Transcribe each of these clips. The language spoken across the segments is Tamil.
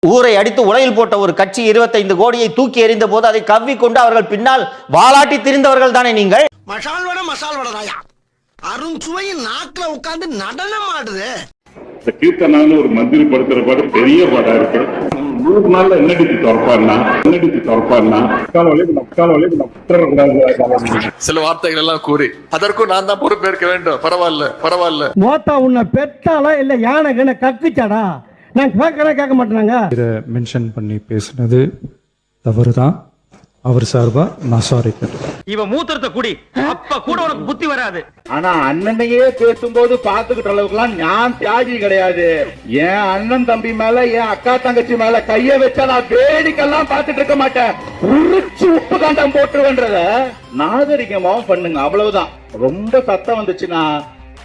ஊரை அடித்து உலையில் போட்ட ஒரு கட்சி 25 கோடியை தூக்கி எறிந்த போது அதை கவ்விக்கொண்டு அவர்கள் பின்னால் வாலாட்டி திரிந்தவர்கள் தானே நீங்கள். மசால் வடை அருஞ்சுவையின் நாக்குல உட்கார்ந்து நடனம் ஆடுது. கீர்த்தனான்னு ஒரு மந்திரி படுத்துற பாடம் பெரிய பாடம் இருக்கு. 3 நாள்ல என்னடிச்சு திறப்பாருன்னா சில வார்த்தைகள் எல்லாம் கூறி அதற்கும் நான் தான் பொறுப்பேற்க வேண்டும். பரவாயில்ல மோத்தா உன்னை பெற்றாலா இல்ல யானை கக்குச்சாடா? நான் கேட்க மாட்டேனாங்க. மென்ஷன் பண்ணி பேசுனது தவறுதான். அவர் சார்பா நான் சாரி கேட்டேன். இவன் மூத்திரத்தை குடி, அப்ப கூட உனக்கு புத்தி வராது. ஆனா அண்ணனையே பேசும்போது பாத்துக்கிட்ட அளவுக்குலாம் நான் தியாகி கிடையாது. என் அண்ணன் தம்பி மேல என் அக்கா தங்கச்சி மேல கைய வச்சா நான் வேடிக்கெல்லாம் பாத்துட்டு இருக்க மாட்டேன். உரிச்சு உப்பு காண்டம் போட்டுருவேன்றத நாகரிகமா பண்ணுங்க, அவ்வளவுதான். ரொம்ப சத்தம் வந்துச்சுன்னா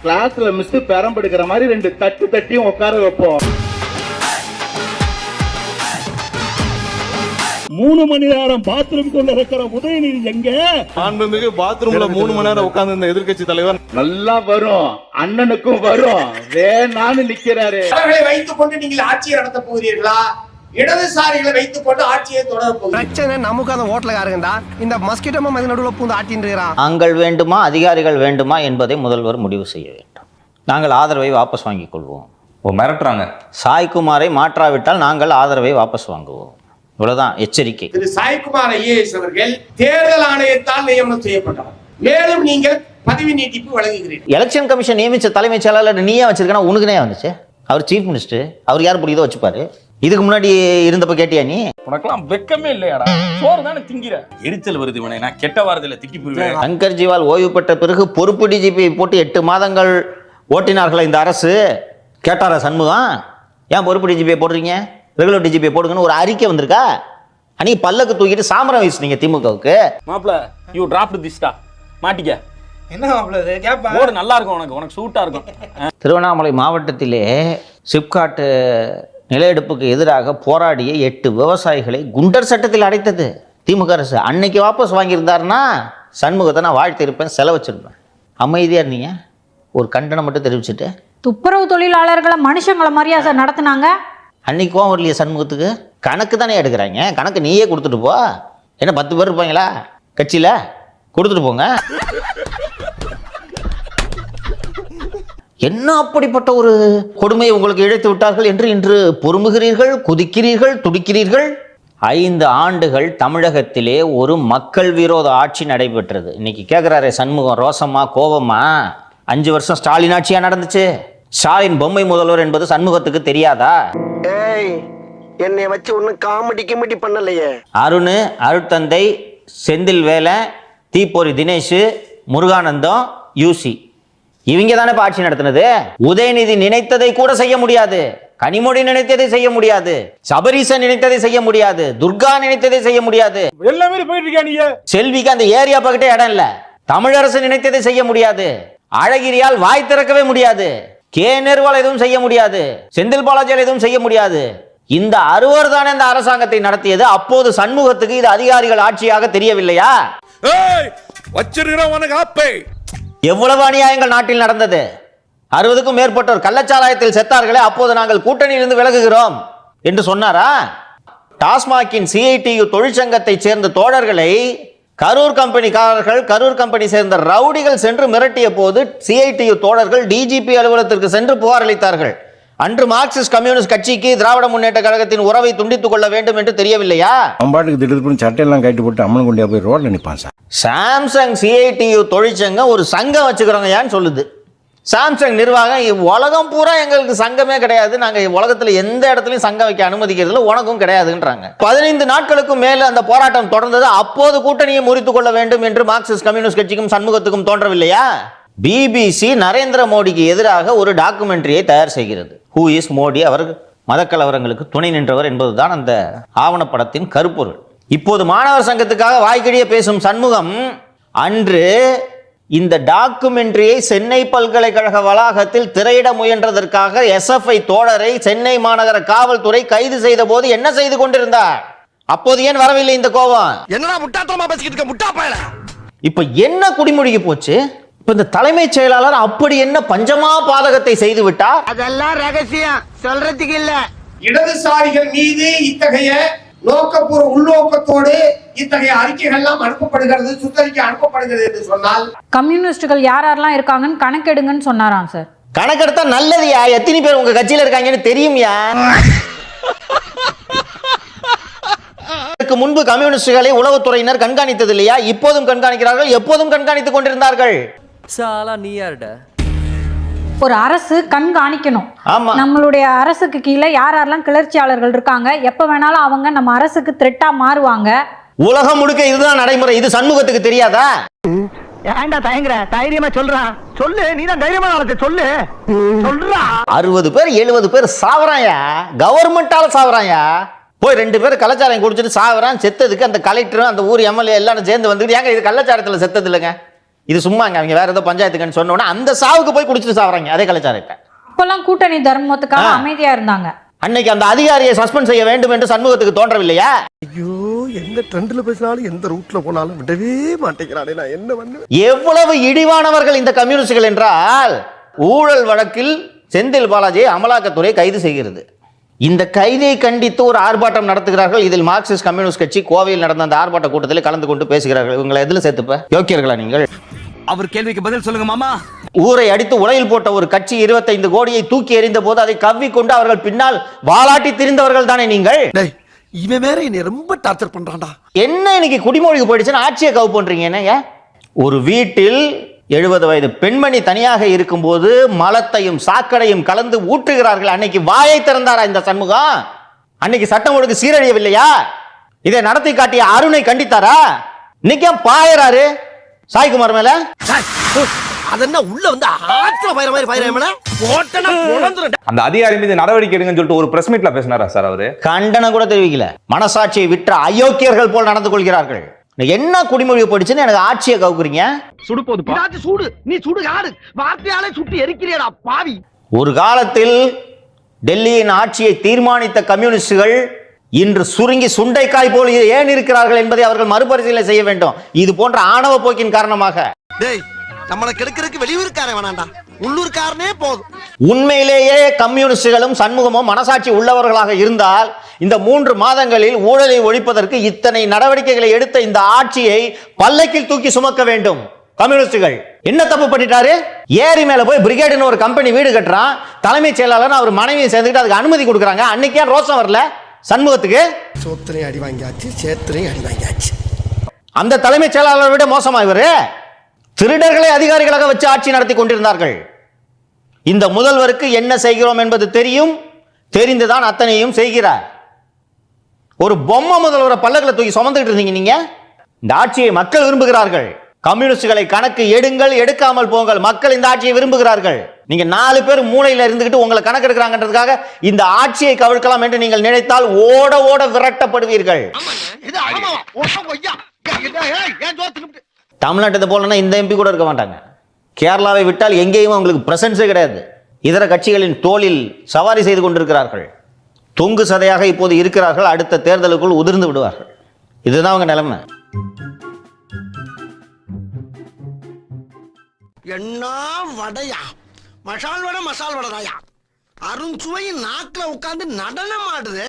கிளாஸ்ல மிஸ் பெரம்பெடுக்கிற மாதிரி 2 தட்டியும் உட்கார வைப்போம். 3 மணி நேரம் பாத்ரூம் கொண்டு இருக்கிற உதயநிதி எங்க? மாண்புமிகு பாத்ரூம்ல 3 மணி நேரம் உட்கார்ந்து இந்த எதிர்க்கட்சி தலைவர் நல்லா வரும், அண்ணனுக்கும் வரும், வேணான்னு நிக்கிறாரு. அவர்களை வைத்துக் கொண்டு நீங்கள் ஆட்சியை நடத்த போகிறீர்களா? இடதுசாரிகளை வைத்துக் கொண்டு ஆட்சியை தொடர போகிறீர்கள்? பிரச்சனை நமக்கு அந்த ஓட்டலகாரங்கடா. இந்த மஸ்கிட்டோ மத நடுவுல பூந்து ஆட்டின்றான். நாங்கள் வேண்டுமா அதிகாரிகள் வேண்டுமா என்பதை முதல்வர் முடிவு செய்ய வேண்டும். நாங்கள் ஆதரவை வாபஸ் வாங்கிக் கொள்வோம். மிரட்டுறாங்க. சாய்குமாரை மாற்றாவிட்டால் நாங்கள் ஆதரவை வாபஸ் வாங்குவோம். இவ்வளவுதான் எச்சரிக்கை. திரு சாய்குமார் ஐஏஎஸ் அவர்கள் தேர்தல் ஆணையத்தால் நியமனம் செய்யப்பட்டவர். மேலும் நீங்கள் பதவி நீட்டிப்பு வழங்குகிறீர்கள். எலெக்ஷன் கமிஷன் நியமிச்ச தலைமைச் செயலாளர் நீயே வச்சிருக்கா? உனக்குனே வந்துச்சு. அவர் சீஃப் மினிஸ்டர், அவர் யார் பிடிக்குதோ வச்சுப்பாரு. இதுக்கு முன்னாடி இருந்தப்ப கேட்டியா நீ? உனக்கெல்லாம் வெக்கமே இல்லையாடா? சோறு தானே திங்கிற. எரிச்சல் வருது இவனை. நான் கெட்ட வாரத்தில் திக்கி போயிருவேன். சங்கர் ஜிவால் ஓய்வு பெற்ற பிறகு பொறுப்பு டிஜிபி போட்டு 8 மாதங்கள் ஓட்டினார்கள் இந்த அரசு. கேட்டாரா சண்முகம்? ஏன் பொறுப்பு டிஜிபியை போடுறீங்க, ரெகுலர் டிஜிபியை போடுங்கன்னு ஒரு அறிக்கை வந்திருக்கா? அன்னைக்கு பல்லக்கு தூக்கிட்டு சாமரம் வீசுனீங்க திமுகவுக்கு. மாப்ள யூ டிராப்ட் திஸ்டா மாட்டிக்க. என்ன மாப்ள இது? கேப்பா ஓடு நல்லா இருக்கும், உனக்கு சூட்டா இருக்கும். திருவண்ணாமலை மாவட்டத்திலே சிப்காட் நிலையெடுப்புக்கு எதிராக போராடிய 8 விவசாயிகளை குண்டர் சட்டத்தில் அடைத்தது திமுக அரசு. அன்னைக்கு வாபஸ் வாங்கியிருந்தாருன்னா சண்முகத்தை நான் வாழ்த்திருப்பேன், செலவச்சிருப்பேன். அமைதியாக இருந்தீங்க, ஒரு கண்டனம் மட்டும் தெரிவிச்சுட்டு. துப்புரவு தொழிலாளர்களை மனுஷங்களை மரியாதை நடத்தினாங்க. அன்னைக்கு கோவம் வரலையே சண்முகத்துக்கு? கணக்கு தானே எடுக்கிறாங்க, கணக்கு நீயே கொடுத்துட்டு போ. என்ன 10 பேர் இருப்பாங்களா கட்சியில்? கொடுத்துட்டு போங்க. என்ன அப்படிப்பட்ட ஒரு கொடுமையை உங்களுக்கு இழைத்து விட்டார்கள் என்று இன்று பொறுமுகிறீர்கள், கொதிக்கிறீர்கள், துடிக்கிறீர்கள். 5 ஆண்டுகள் தமிழகத்திலே ஒரு மக்கள் விரோத ஆட்சி நடைபெற்றது. இன்னைக்கு கேட்குறாரு சண்முகம், ரோசமா கோபமா? 5 வருஷம் ஸ்டாலின் ஆட்சியா நடந்துச்சு. ஸ்டாலின் பொம்மை முதல்வர் என்பது சண்முகத்துக்கு தெரியாதா? என்னை வச்சு ஒன்னும் காமெடி பண்ணலையே. அருட்தந்தை செந்தில் வேலை, தீப்பொறி தினேஷ், முருகானந்தம், யூசி, இவங்க தானே ஆட்சி நடத்தினது. உதயநிதி நினைத்ததை கூட செய்ய முடியாது, கனிமொழி நினைத்ததை செய்ய முடியாது, சபரீசன் நினைத்ததை செய்ய முடியாது, துர்கா நினைத்ததை செய்ய முடியாது. எல்லாமே போயிட்டு இருக்காங்க. செல்விக்கு அந்த ஏரியா பக்கத்தே இடம் இல்ல. தமிழரசு நினைத்ததை செய்ய முடியாது, அழகிரியால் வாய் திறக்கவே முடியாது, கே நேருவால் எதுவும் செய்ய முடியாது, செந்தில் பாலாஜியால் எதுவும் செய்ய முடியாது. இந்த 6 தானே இந்த அரசாங்கத்தை நடத்தியது. அப்போது சண்முகத்துக்கு இது அதிகாரிகள் ஆட்சியாக தெரியவில்லையா? எவ்வளவு அநியாயங்கள் நாட்டில் நடந்தது. 60க்கும் மேற்பட்டோர் கள்ளச்சாராயத்தில் செத்தார்களே, அப்போது நாங்கள் கூட்டணியிலிருந்து விலகுகிறோம் என்று சொன்னாரா? டாஸ்மாகின் சிஐடியு தொழிற்சங்கத்தை சேர்ந்த தோழர்களை கரூர் கம்பெனிக்காரர்கள், கரூர் கம்பெனி சேர்ந்த ரவுடிகள் சென்று மிரட்டிய போது சிஐடியு தோழர்கள் டிஜிபி அலுவலகத்திற்கு சென்று புகார் அளித்தார்கள். அன்று மார்க்சிஸ்ட் கம்யூனிஸ்ட் கட்சிக்கு திராவிட முன்னேற்ற கழகத்தின் உறவை துண்டித்துக் கொள்ள வேண்டும் என்று தெரியவில்லையா? அம்பாட்டுக்கு திடீர்னு சட்டையெல்லாம் கட்டி போட்டு அம்மன் கொண்டியா போய் ரோட்ல நிப்பான் சார். சாம்சங் சிஐடியு தொழிற்சங்கம் ஒரு சங்கம் வச்சுக்கிறோங்க ஏன்னு சொல்லுது. சாம்சங் நிர்வாகம் உலகம் பூரா எங்களுக்கு சங்கமே கிடையாது, நாங்க உலகத்தில் எந்த இடத்துலையும் சங்கம் வைக்க அனுமதிக்கிறது உனக்கும் கிடையாதுன்றாங்க. 15 நாட்களுக்கும் மேல அந்த போராட்டம் தொடர்ந்தது. அப்போது கூட்டணியை முறித்துக் கொள்ள வேண்டும் என்று மார்க்சிஸ்ட் கம்யூனிஸ்ட் கட்சிக்கும் சண்முகத்துக்கும் தோன்றவில்லையா? பிபிசி நரேந்திர மோடிக்கு எதிராக ஒரு டாக்குமெண்ட்ரியை தயார் செய்கிறது. ஹூ இஸ் மோடி, அவர் மதக்கலவரங்களுக்கு துணை நின்றவர் என்பதுதான் அந்த ஆவணப்படத்தின் கருப்பொருள். இப்போது மாணவர் சங்கத்துக்காக வாய்க்கடிய பேசும் சண்முகம் அன்று இந்த டாக்குமெண்ட்ரியை சென்னை பல்கலைக்கழக வளாகத்தில் திரையிட முயன்றதற்காக எஸ்எஃப்ஐ தோழரை சென்னை மாநகர காவல்துறை கைது செய்த போது என்ன செய்து கொண்டிருந்தார்? அப்போது ஏன் வரவில்லை இந்த கோபம்? என்னடா முட்டாத்தனமா பேசிக்கிட்டு இருக்க முட்டா பயல. இப்ப என்ன குடிமுடிக்கு போச்சு? இப்ப இந்த தலைமைச் செயலாளர் அப்படி என்ன பஞ்சமா பாதகத்தை செய்து விட்டார்? அதெல்லாம் ரகசியம், சொல்றதுக்கு இல்ல. இடதுசாரிகள் மீது இத்தகைய நோக்கப்பூர்வ உள்நோக்கத்தோடு இத்தகைய அறிக்கைகள் எல்லாம் அனுப்பப்படுகிறது, சுத்தரிக்க அனுப்பப்படுகிறது என்று சொன்னால் கம்யூனிஸ்டுகள் யார் யாரெல்லாம் இருக்காங்கன்னு கணக்கெடுங்கன்னு சொன்னாராம் சார். கணக்கெடுத்தா நல்லதுயா. எத்தனை பேர் உங்க கட்சியில இருக்காங்கன்னு தெரியும்யா. இதற்கு முன்பு கம்யூனிஸ்டுகளை உளவுத்துறையினர் கண்காணித்தது இல்லையா? இப்போதும் கண்காணிக்கிறார்கள், எப்போதும் கண்காணித்துக் கொண்டிருந்தார்கள். நீ யாருடா? ஒரு அரசு கண்காணிக்கணும். ஆமா. நம்மளுடைய அரசுக்கு கீழே யார் யாரெல்லாம் கிளர்ச்சியாளர்கள் இருக்காங்க, எப்ப வேணாலும் அவங்க நம்ம அரசுக்கு த்ரெட்டா மாறுவாங்க. உலகம் முழுக்க இதுதான் நடைமுறை. இது சண்முகத்துக்கு தெரியாதா? ஏன்டா தயங்குற? தைரியமா சொல்றான். சொல்லு, நீதான் தைரியமா நாளத்தை சொல்லு. சொல்றா. 60 பேர் 70 பேர் சாவறாயா, கவர்மெண்டால சாவறாயா. போய் 2 பேர் கள்ளச்சாரம் குடிச்சிட்டு சாவறான். செத்ததுக்கு அந்த கலெக்டரும் அந்த ஊர் எம்எல்ஏ எல்லாரும் சேர்ந்து வந்துட்டு, ஏங்க இது கள்ளச்சாரத்துல செத்தது இல்லைங்க, இது சும்மாங்க, அவங்க வேற ஏதோ பஞ்சாயத்துக்குன்னு சொன்னோன்னா அந்த சாவுக்கு போய் குடிச்சிட்டு சாவறாங்க அதே கள்ளச்சாரத்தை. இப்பெல்லாம் கூட்டணி தர்மத்துக்காக அமைதியா இருந்தாங்க. அன்னைக்கு அந்த அதிகாரியை சஸ்பெண்ட் செய்ய வேண்டும் என்று சண்முகத்துக்கு தோன்றவில்லையா? ஐயோ, எந்த ட்ரெண்ட்ல பேசினாலும் எந்த ரூட்ல போனாலும் விடவே மாட்டேங்கிறானே, நான் என்ன பண்ணு? எவ்வளவு இழிவானவர்கள் இந்த கம்யூனிஸ்டுகள் என்றால், ஊழல் வழக்கில் செந்தில் பாலாஜியை அமலாக்கத்துறை கைது செய்கிறது. இந்த கைதை கண்டித்து ஒரு ஆர்ப்பாட்டம் நடத்துகிறார்கள். இதில் மார்க்சிஸ்ட் கம்யூனிஸ்ட் கட்சி கோவையில் நடந்த அந்த ஆர்ப்பாட்ட கூட்டத்தில் கலந்து கொண்டு பேசுகிறார்கள். இவங்களை எதுல சேர்த்துப்ப? யோக்கியர்களா நீங்கள்? அவர் கேள்விக்கு பதில் சொல்லுங்க மாமா. ஊரை அடித்து உலையில் போட்ட ஒரு கட்சி 25 கோடியை தூக்கி எறிந்த போது அதை கவ்விக்கொண்டு அவர்கள் பின்னால் வாலாட்டி திரிந்தவர்கள் தானே நீங்கள். இவன் வேற என்னை ரொம்ப டார்ச்சர் பண்றான்டா. என்ன இன்னைக்கு குடிமொழிக்கு போயிடுச்சுன்னு ஆட்சியை கவு பண்றீங்க என்னங்க? ஒரு வீட்டில் 70 வயது பெண்மணி தனியாக இருக்கும்போது மலத்தையும் சாக்கடையும் கலந்து ஊற்றுகிறார்கள். அன்னைக்கு வாயை திறந்தாரா இந்த சண்முகம்? அன்னைக்கு சட்டம் ஒழுங்கு சீரழியவில்லையா? இதை நடத்தி காட்டிய அருணை கண்டித்தாரா? இன்னைக்கு பாயறாரு சாய்குமார் மேல. அதென்ன உள்ள வந்து ஆத்திர பயிர மாதிரி பயிரமேனா போட்டனா பொளந்துறேன். அந்த அதிகாரி மீது நடவடிக்கை எடுங்கன்னு சொல்லிட்டு ஒரு பிரஸ் மீட்ல பேசினாரா சார் அவரு? கண்டனம் கூட தெரிவிக்கல. மனசாட்சியை விற்ற அயோக்கியர்கள் போல் நடந்து கொள்கிறார்கள். என்ன குடிமொழியை படிச்சுன்னு எனக்கு ஆட்சியை கவுக்குறீங்க? சுடு போதுப்பா. சூடு, நீ சுடு காடு. வார்த்தையாலே சுட்டு எரிக்கிறீடா பாவி. ஒரு காலத்தில் டெல்லியின் ஆட்சியை தீர்மானித்த கம்யூனிஸ்டுகள் இன்று சுருங்கி சுண்டைக்காய் போல் ஏன் இருக்கிறார்கள் என்பதை அவர்கள் மறுபரிசீலனை செய்ய வேண்டும். இது போன்ற ஆணவ போக்கின் காரணமாக. டேய், நம்மள கெடுக்கிறதுக்கு வெளியூர்காரன் வேணாம்டா, உள்ளூர்காரனே போதும். உண்மையிலேயே கம்யூனிஸ்டுகளும் சண்முகமும் மனசாட்சி உள்ளவர்களாக இருந்தால் இந்த 3 மாதங்களில் ஊழலை ஒழிப்பதற்கு இத்தனை நடவடிக்கைகளை எடுத்த இந்த ஆட்சியை பல்லக்கில் தூக்கி சுமக்க வேண்டும். கம்யூனிஸ்டுகள் என்ன தப்பு பண்ணிட்டாரு? ஏரி மேல போய் பிரிகேடுன்னு ஒரு கம்பெனி வீடு கட்டுறான். தலைமைச் செயலாளர் அவர் மனைவியை சேர்ந்துக்கிட்டு அதுக்கு அனுமதி கொடுக்குறாங்க. அன்னைக்கே ரோசம் வரல சண்முகத்துக்கு? சோத்திரை அடி வாங்கியாச்சு, சேத்திரை அடி வாங்கியாச்சு. அந்த தலைமைச் செயலாளரை விட மோசமா இவரு? திருடர்களை அதிகாரிகளாக வச்சு ஆட்சி நடத்தி கொண்டிருந்தார்கள். இந்த முதல்வருக்கு என்ன செய்கிறோம் என்பது தெரியும், தெரிந்துதான் அத்தனையும் செய்கிறார். ஒரு பொம்மை முதல்வரை பல்லக்கில் தூக்கி சுமந்துட்டு இருந்தீங்க நீங்க. இந்த ஆட்சியை மக்கள் விரும்புகிறார்கள். கம்யூனிஸ்டுகளை கணக்கு எடுங்கள், எடுக்காமல் போங்கள். மக்கள் இந்த ஆட்சியை விரும்புகிறார்கள். நீங்க 4 பேர் மூளையில இருந்துகிட்டு உங்களை கணக்கு எடுக்கிறாங்கன்றதுக்காக இந்த ஆட்சியை கவிழ்க்கலாம் என்று நீங்கள் நினைத்தால் ஓட ஓட விரட்டப்படுவீர்கள். தமிழ்நாட்டை போலன்னா இந்த எம்பி கூட இருக்க மாட்டாங்க. கேரளாவை விட்டால் எங்கேயும் அவங்களுக்கு பிரசன்ஸே கிடையாது. இதர கட்சிகளின் தோளில் சவாரி செய்து கொண்டிருக்கிறார்கள். தொங்கு சதையாக இப்போது இருக்கிறார்கள். அடுத்த தேர்தலுக்குள் உதிர்ந்து விடுவார்கள். இதுதான் அவங்க நிலைமை. என்ன வடையா? மசால் வடை மசால் வடைதாயா? அருண்சுவையின் நாக்குல உட்கார்ந்து நடனம் ஆடுது.